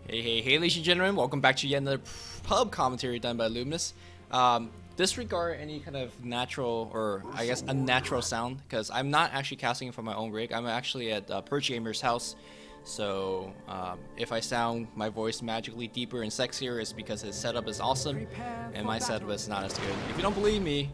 Hey, ladies and gentlemen, welcome back to yet another pub commentary done by Luminous. Disregard any kind of natural, or I guess unnatural sound, because I'm not actually casting from my own rig. I'm actually at Perch Gamer's house, so if I sound my voice magically deeper and sexier, it's because his setup is awesome, and my setup is not as good. If you don't believe me,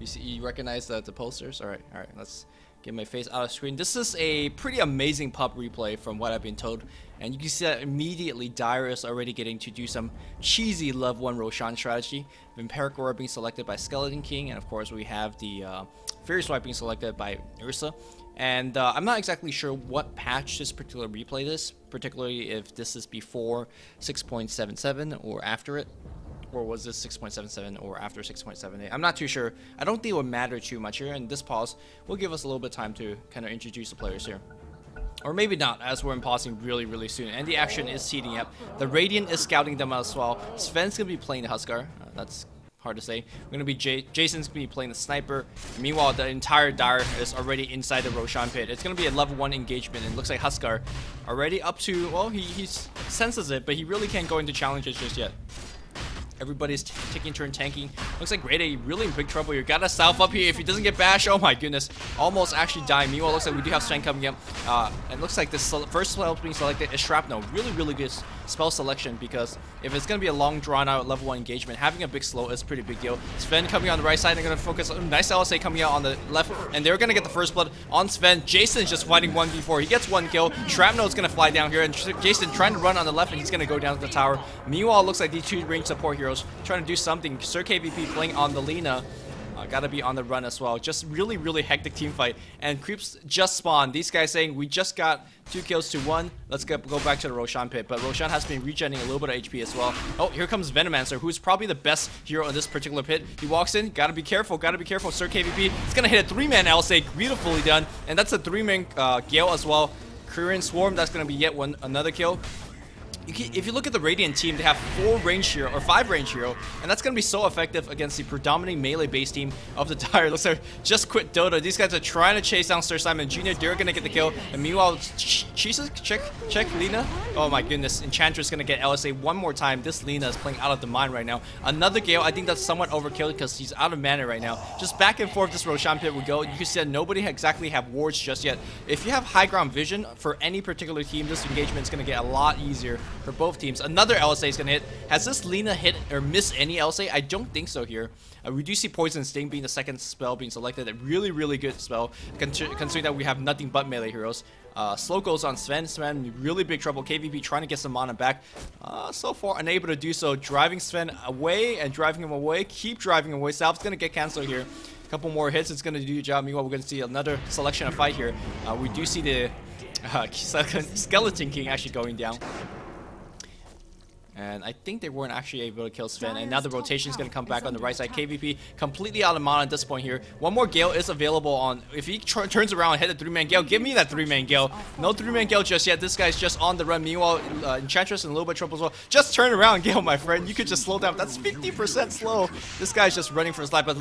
you recognize the posters? Alright, let's get my face out of screen. This is a pretty amazing pub replay from what I've been told, and you can see that immediately Dire is already getting to do some cheesy level 1 Roshan strategy. Vampiric Aura being selected by Skeleton King, and of course we have the Fairy Swipe being selected by Ursa. And I'm not exactly sure what patch this particular replay is, particularly if this is before 6.77 or after it. Or was this 6.77 or after 6.78? I'm not too sure. I don't think it would matter too much here, and this pause will give us a little bit of time to kind of introduce the players here. Or maybe not, as we're pausing really soon. And the action is heating up. The Radiant is scouting them as well. Sven's going to be playing the Huskar. That's hard to say. We're going to be Jason's going to be playing the Sniper. Meanwhile, the entire Dire is already inside the Roshan pit. It's going to be a level 1 engagement, and it looks like Huskar already up to, well, he senses it, but he really can't go into challenges just yet. Everybody's taking turn tanking. Looks like Grade A really in big trouble here. Got a South up here. If he doesn't get bashed, oh my goodness. Almost actually dying. Meanwhile, looks like we do have Sven coming up. And looks like this first spell being selected is Shrapnel. Really good spell selection, because if it's going to be a long drawn out level 1 engagement, having a big slow is a pretty big deal. Sven coming on the right side. They're going to focus. Nice LSA coming out on the left. And they're going to get the first blood on Sven. Jason's just fighting 1v4. He gets 1 kill. Shrapnel is going to fly down here. And Jason trying to run on the left, and he's going to go down to the tower. Meanwhile, looks like these two range support heroes trying to do something. Sir KVP playing on the Lina. Gotta be on the run as well. Just really hectic team fight. And creeps just spawned. These guys saying, we just got 2 kills to 1. Let's go back to the Roshan pit. But Roshan has been regenerating a little bit of HP as well. Oh, here comes Venomancer, who's probably the best hero in this particular pit. He walks in. Gotta be careful. Sir KVP. It's gonna hit a 3-man LSA. Beautifully done. And that's a 3-man Gale as well. Korean Swarm. That's gonna be yet another kill. If you look at the Radiant team, they have 4 range hero or 5 range hero, and that's going to be so effective against the predominant melee base team of the Dire. Looks like just quit Dota. These guys are trying to chase down Sir Simon Jr. They're going to get the kill, and meanwhile, Jesus, check Lina. Oh my goodness, Enchantress is going to get LSA one more time. This Lina is playing out of the mind right now. Another Gale. I think that's somewhat overkill because he's out of mana right now. Just back and forth this Roshan pit would go. You can see that nobody exactly have wards just yet. If you have high ground vision for any particular team, this engagement is going to get a lot easier for both teams. Another LSA is going to hit. Has this Lina hit or missed any LSA? I don't think so here. We do see Poison Sting being the second spell being selected. A really good spell, considering that we have nothing but melee heroes. Slow goes on Sven. Sven, really big trouble. KVP trying to get some mana back. So far, unable to do so. Driving Sven away and driving him away. Keep driving away. Salve's going to get cancelled here. A couple more hits. It's going to do the job. Meanwhile, we're going to see another selection of fight here. We do see the Skeleton King actually going down. And I think they weren't actually able to kill Sven. And now the rotation is going to come back on the right side. KVP completely out of mana at this point here. One more Gale is available on... If he turns around and hit a 3-man Gale, give me that 3-man Gale. No 3-man Gale just yet. This guy's just on the run. Meanwhile, Enchantress in a little bit of trouble as well. Just turn around, Gale, my friend. You could just slow down. That's 50% slow. This guy's just running for his life. But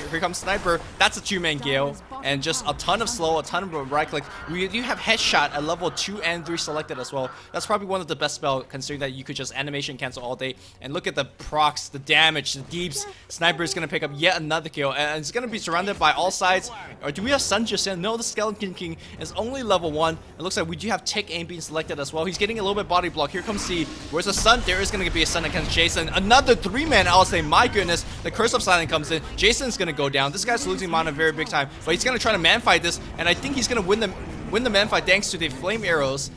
here comes Sniper. That's a 2-man Gale. And just a ton of slow, a ton of right click. We do have Headshot at level 2 and 3 selected as well. That's probably one of the best spells, considering that you could just animation cancel all day. And look at the procs, the damage, the deeps. Sniper is going to pick up yet another kill, and it's going to be surrounded by all sides. Or do we have Sun just in? No, the Skeleton King is only level 1. It looks like we do have Tick Aim being selected as well. He's getting a little bit body block. Here comes C. Where's the Sun? There is going to be a Sun against Jason. Another 3-man LSA. My goodness. The Curse of Silence comes in. Jason's going to go down. This guy's losing mana very big time, but he's going to try to man fight this, and I think he's going to win the man fight thanks to the flame arrows.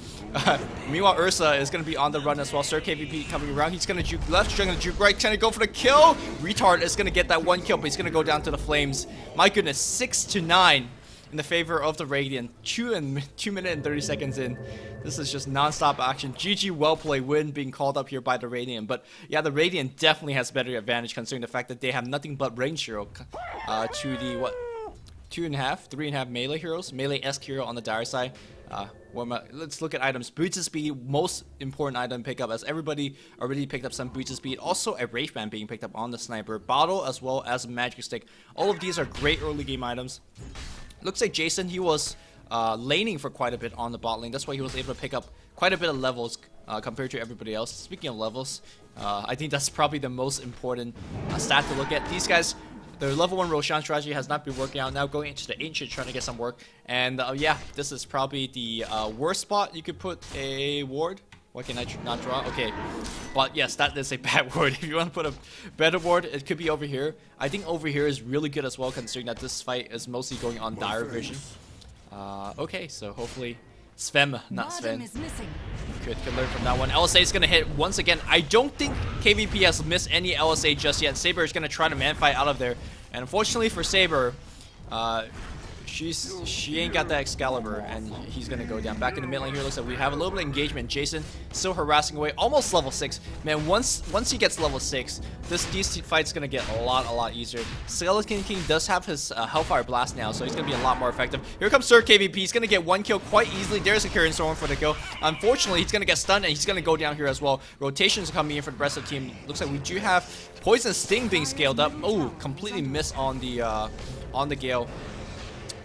Meanwhile, Ursa is going to be on the run as well. Sir KVP coming around. He's going to juke left, going to juke right, trying to go for the kill. Retard is going to get that 1 kill, but he's going to go down to the flames. My goodness, 6-9 in the favor of the Radiant. 2 minutes and 30 seconds in. This is just non-stop action. GG, well played, win being called up here by the Radiant. But yeah, the Radiant definitely has better advantage considering the fact that they have nothing but range hero to the, what, 2.5, 3.5 melee heroes. Melee-esque hero on the Dire side. Let's look at items. Boots of Speed, most important item pickup, as everybody already picked up some Boots of Speed. Also a Wraith Band being picked up on the Sniper. Bottle as well as a Magic Stick. All of these are great early game items. Looks like Jason, he was laning for quite a bit on the bot lane. That's why he was able to pick up quite a bit of levels compared to everybody else. Speaking of levels, I think that's probably the most important stat to look at. These guys, their level 1 Roshan strategy has not been working out. Now going into the Ancient, trying to get some work. And yeah, this is probably the worst spot you could put a ward. Why can I not draw? Okay. But yes, that is a bad ward. If you want to put a better ward, it could be over here. I think over here is really good as well, considering that this fight is mostly going on dire vision. Okay, so hopefully Svem, not Sven, could learn from that one. LSA is going to hit once again. I don't think KVP has missed any LSA just yet. Saber is going to try to man fight out of there. And unfortunately for Saber, she ain't got that Excalibur, and he's gonna go down. Back in the mid lane here, looks like we have a little bit of engagement. Jason still harassing away, almost level 6. Man, once he gets level 6, these fights gonna get a lot easier. Skeleton King does have his Hellfire Blast now, so he's gonna be a lot more effective. Here comes Sir KVP. He's gonna get 1 kill quite easily. There's a Carrion Storm for the kill. Unfortunately, he's gonna get stunned, and he's gonna go down here as well. Rotations are coming in for the rest of the team. Looks like we do have Poison Sting being scaled up. Oh, completely missed on the Gale.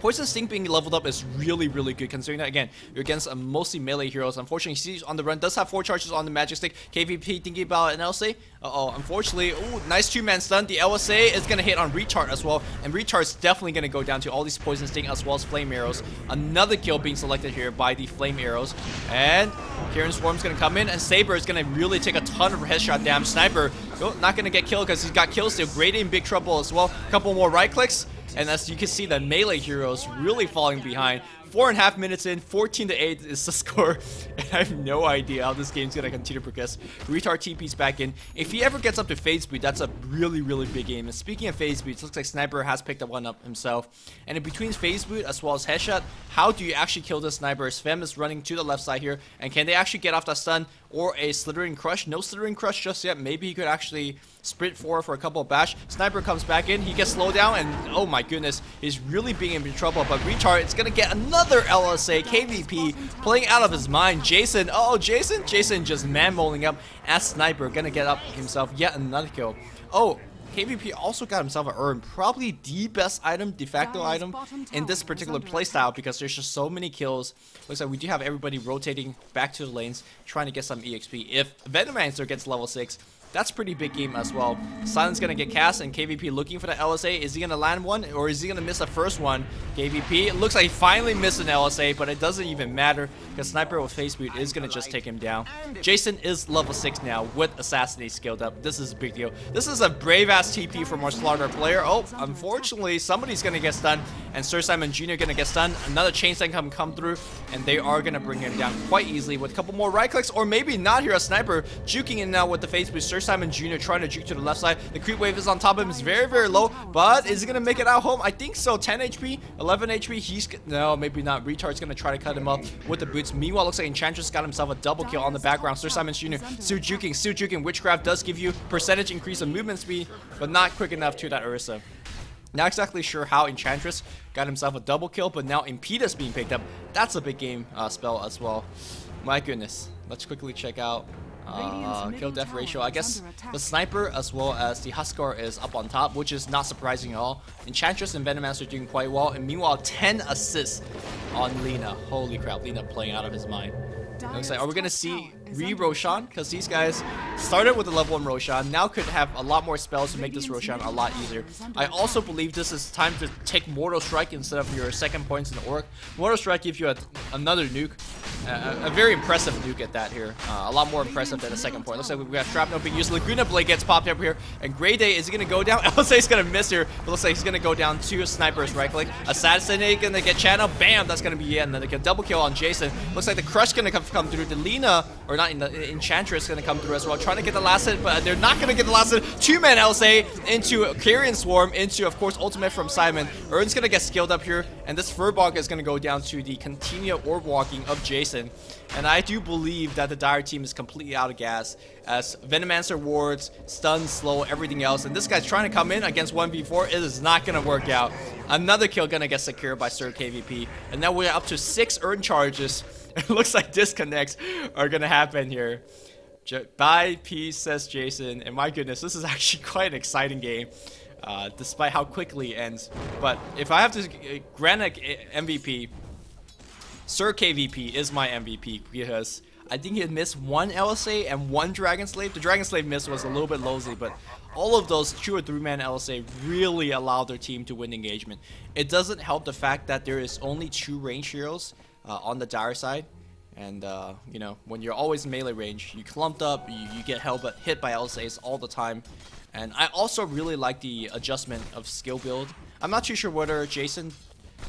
Poison Sting being leveled up is really good, considering that, again, you're against mostly melee heroes. Unfortunately, he's on the run, does have 4 charges on the Magic Stick. KVP thinking about an LSA. Unfortunately, ooh, nice 2-man stun. The LSA is going to hit on Retard as well, and Retard's definitely going to go down to all these Poison Sting as well as Flame Arrows. Another kill being selected here by the Flame Arrows, and Carrion Swarm's going to come in, and Saber is going to really take a ton of headshot damage. Sniper, not going to get killed because he's got kills still. Grady in big trouble as well. Couple more right clicks. And as you can see, the melee heroes really falling behind. 4.5 minutes in, 14-8 is the score. And I have no idea how this game's gonna continue to progress. Retard TP's back in. If he ever gets up to phase boot, that's a really big game. And speaking of phase boots, looks like Sniper has picked up one up himself. And in between phase boot as well as headshot, how do you actually kill this Sniper? Svem is running to the left side here. And can they actually get off that stun or a Slithering Crush? No Slithering Crush just yet. Maybe he could actually sprint forward for a couple of bash. Sniper comes back in. He gets slowed down, and oh my goodness, he's really being in trouble. But Retard is gonna get another LSA. KVP playing out of his mind. Jason, Jason just man-moling up as Sniper, gonna get up himself yet another kill. Oh, KVP also got himself an Urn, probably the best item, de facto item in this particular playstyle, because there's just so many kills. Looks like we do have everybody rotating back to the lanes, trying to get some EXP. If Venomancer gets level 6, that's a pretty big game as well. Silence gonna get cast, and KVP looking for the LSA. Is he gonna land one, or is he gonna miss the first one? KVP, it looks like he finally missed an LSA, but it doesn't even matter, because Sniper with face boot is gonna just take him down. Jason is level 6 now with Assassinate scaled up. This is a big deal. This is a brave ass TP from our Slaughter player. Oh, unfortunately, somebody's gonna get stunned, and Sir Simon Jr. gonna get stunned. Another chain stun come through, and they are gonna bring him down quite easily with a couple more right clicks, or maybe not here. A Sniper juking in now with the face boot. Sir Simon Jr. trying to juke to the left side. The creep wave is on top of him. It's very low, but is he gonna make it out home? I think so. 10 HP, 11 HP. No, maybe not. Retard's gonna try to cut him up with the boots. Meanwhile, looks like Enchantress got himself a double kill on the background. Sir Simon Jr. still juking. Witchcraft does give you percentage increase of movement speed, but not quick enough to that Ursa. Not exactly sure how Enchantress got himself a double kill, but now Impetus being picked up. That's a big game spell as well. My goodness. Let's quickly check out kill death ratio. I guess the Sniper as well as the Huskar is up on top, which is not surprising at all. Enchantress and Venomancer are doing quite well, and meanwhile 10 assists on Lina. Holy crap, Lina playing out of his mind. Looks like, are we gonna see Roshan? Because these guys started with a level 1 Roshan, now could have a lot more spells to make this Roshan a lot easier. I also believe this is time to take Mortal Strike instead of your second points in the Orc. Mortal Strike gives you another nuke, a very impressive nuke at that here. A lot more impressive than a second point. Looks like we got Shrapnel being used. Laguna Blade gets popped up here, and Grey Day, is he gonna go down? LSA is gonna miss here, but looks like he's gonna go down to Sniper's right click. Assassinate gonna get channel. Bam, that's gonna be yet another kill. Double kill on Jason. Looks like the Crush gonna come through. The Lina, or not, the Enchantress gonna come through as well, trying to get the last hit, but they're not gonna get the last hit. 2-man LSA into Carrion Swarm, into, of course, ultimate from Simon. Urn's gonna get skilled up here, and this Furbog is gonna go down to the continual orb walking of Jason. And I do believe that the Dire team is completely out of gas, as Venomancer wards, stun, slow, everything else, and this guy's trying to come in against 1v4. It is not gonna work out. Another kill gonna get secured by Sir KVP, and now we're up to 6 Urn charges. It looks like disconnects are gonna happen here. Bye, peace, says Jason. And my goodness, this is actually quite an exciting game, despite how quickly it ends. But if I have to grant an MVP, Sir KVP is my MVP because I think he missed one LSA and one Dragon Slave. The Dragon Slave miss was a little bit lousy, but all of those 2 or 3 man LSA really allowed their team to win engagement. It doesn't help the fact that there is only 2 range heroes on the Dire side. And, you know, when you're always in melee range, you clumped up, you get hit by LSAs all the time. And I also really like the adjustment of skill build. I'm not too sure whether Jason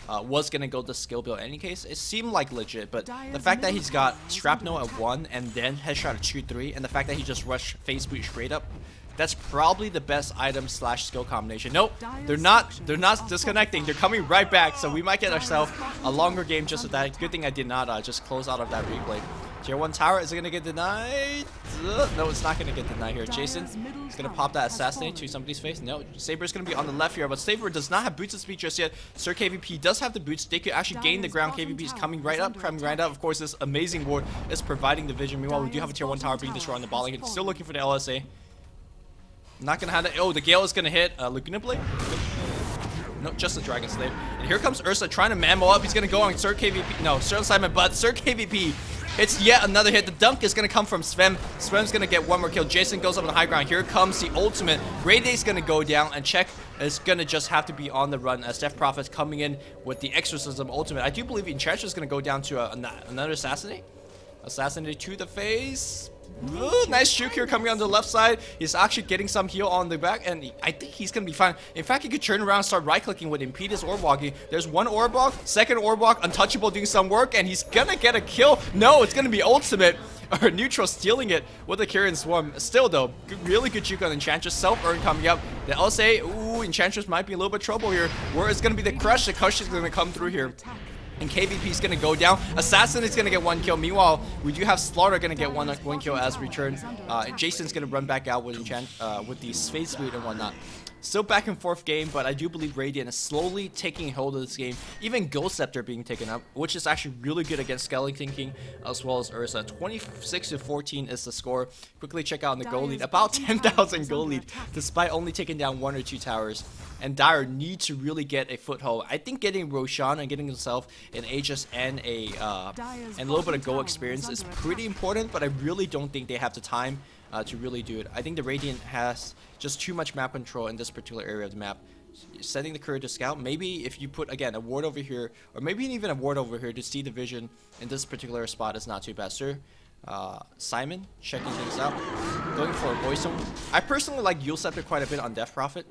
was going to go the skill build in any case. It seemed like legit, but the fact that he's got Shrapnel at 1 and then Headshot at 2-3, and the fact that he just rushed Phase Boot straight up, that's probably the best item / skill combination. Nope, they're not disconnecting. They're coming right back, so we might get ourselves a longer game just with that. Good thing I did not just close out of that replay. Tier 1 tower, is it going to get denied? No, it's not going to get denied here. Jason is going to pop that assassinate to somebody's face. No, Saber's going to be on the left here, but Saber does not have boots of speed just yet. Sir KVP does have the boots. They could actually gain the ground. KVP is coming right up, Of course, this amazing ward is providing the vision. Meanwhile, we do have a tier 1 tower being destroyed on the bottom. Still looking for the LSA. Not going to have that. Oh, the Gale is going to hit Laguna Blade. No, just a Dragon Slave. And here comes Ursa trying to mammo up. He's going to go on Sir KVP. No, Sir Simon, but Sir KVP. It's yet another hit. The dunk is going to come from Svem. Svem's going to get 1 more kill. Jason goes up on the high ground. Here comes the ultimate. Rayday's going to go down, and Check is going to just have to be on the run as Death Prophet's coming in with the Exorcism ultimate. I do believe Enchantress is going to go down to another Assassinate. Assassinate to the face. Ooh, nice juke here coming on the left side. He's actually getting some heal on the back, and I think he's going to be fine. In fact, he could turn around and start right-clicking with impede his orb walking. There's 1 orb walk, 2nd orb walk, Untouchable doing some work, and he's going to get a kill. No, it's going to be ultimate. Or Neutral stealing it with the Carrion Swarm. Still, though, really good juke on Enchantress. Self-earn coming up. The LSA, ooh, Enchantress might be a little bit trouble here. Where is going to be the Crush? The Crush is going to come through here. And KVP is going to go down. Assassin is going to get 1 kill. Meanwhile, we do have Slaughter going to get one kill as return. Jason's going to run back out with the Space Boot and whatnot. Still back and forth game, but I do believe Radiant is slowly taking hold of this game. Even Ghost Scepter being taken up, which is actually really good against Skeleton King as well as Ursa. 26-14 is the score. Quickly check out the goal lead. About 10,000 goal lead, despite only taking down 1 or 2 towers. And Dire need to really get a foothold. I think getting Roshan and getting himself an Aegis and a little bit of Go experience is pretty important, but I really don't think they have the time to really do it. I think the Radiant has just too much map control in this particular area of the map. Setting the courier to scout, maybe if you put, again, a ward over here, or maybe even a ward over here to see the vision in this particular spot is not too bad. Sir Simon checking things out, going for a voice zone. I personally like Yule Scepter quite a bit on Death Prophet.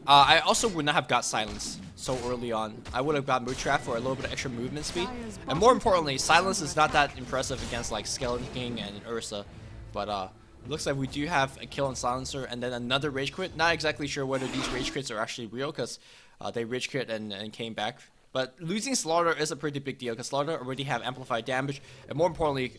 I also would not have got Silence so early on. I would have got Mood Trap for a little bit of extra movement speed. And more importantly, Silence is not that impressive against like Skeleton King and Ursa. But looks like we do have a kill on Silencer and then another Rage Quit. Not exactly sure whether these Rage Quits are actually real because they Rage Quit and came back. But losing Slaughter is a pretty big deal because Slaughter already have amplified damage. And more importantly,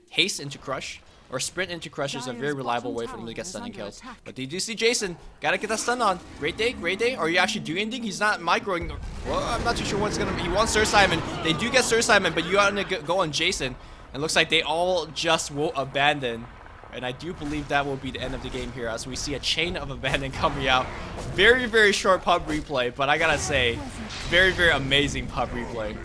haste into Crush. Or sprint into Crush is a very reliable way for them to get stunning kills. But you do see Jason. Gotta get that stun on. Great day, great day. Are you actually doing anything? He's not microing. Well, I'm not too sure what's gonna be. He wants Sir Simon. They do get Sir Simon, but you gotta go on Jason. It looks like they all just will abandon. And I do believe that will be the end of the game here as we see a chain of abandon coming out. Very, very short pub replay, but I gotta say, very, very amazing pub replay.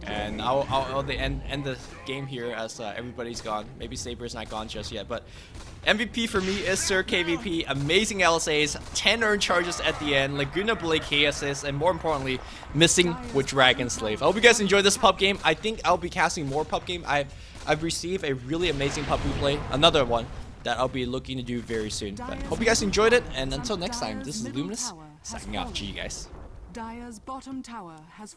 And I'll end the game here as everybody's gone. Maybe Saber's not gone just yet, but MVP for me is Sir KVP. Amazing LSAs, 10 earned charges at the end, Laguna Blade K assists, and more importantly, missing with Dragon Slave. I hope you guys enjoyed this pub game. I think I'll be casting more pub game. I've received a really amazing pub replay, another one that I'll be looking to do very soon. But hope you guys enjoyed it, and until next time, this is Luminous signing off. GG guys. Dire's bottom tower has